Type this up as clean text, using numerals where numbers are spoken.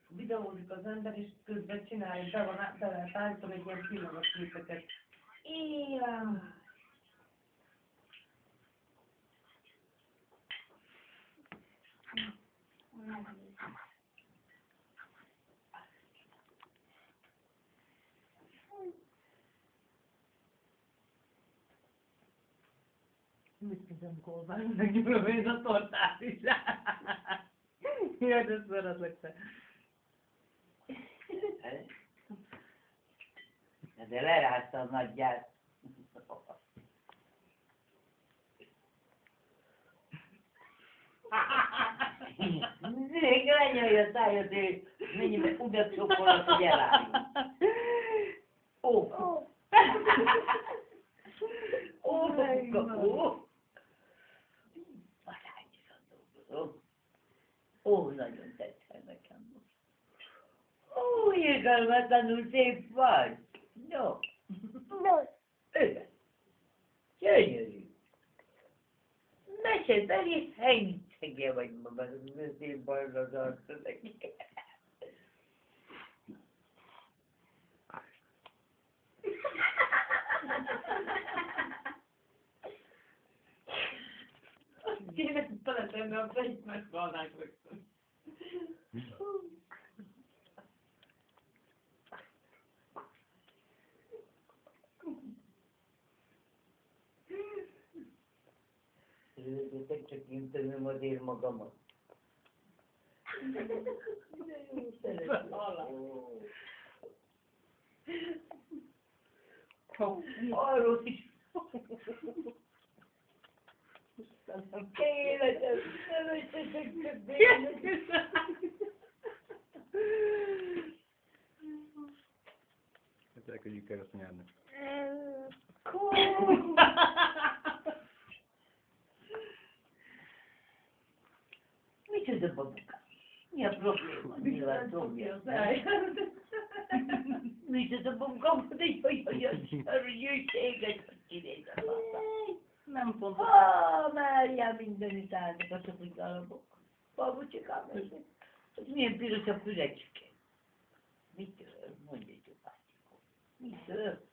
Videózik az ember, és közben csinálja, be lehet állítani egy ilyen pillanat képeket. Igen. Mit tudom, kolbász, megnyúlom én a tortát is. Jaj, de szaratlak te. De lerázta a nagyját. Még lenyelj a szájad, és mennyibe udat csokolod, hogy elállj. Ó! Ó! Parányisan dolgozom. Ó, nagyon tetszel nekem most. Ó, irgalmatlanul szép vagy. No. Igen. Gyönyörű. Mesebeli helynicege vagy magad, szép bajlad arcod neki. Kéne beletenni a fejét, mert valnák rögtön. Rögzetek, csak intenem azért magamat. De jó szeretem. Arról is. Életem, szeretetek csak bénnek. Hát elkezdjük el azt nyerni. Micsoda babuka? Mi a probléma? Nyilván dobja. Micsoda babuka? De jaj, hűséget, hogy kinézem a Nem fontos. Mária, mindenütt állnak a sopik darabok. Babucsikám, ez milyen piros a fülecske. Mitől? Mondja, csupácsikó. Mitől?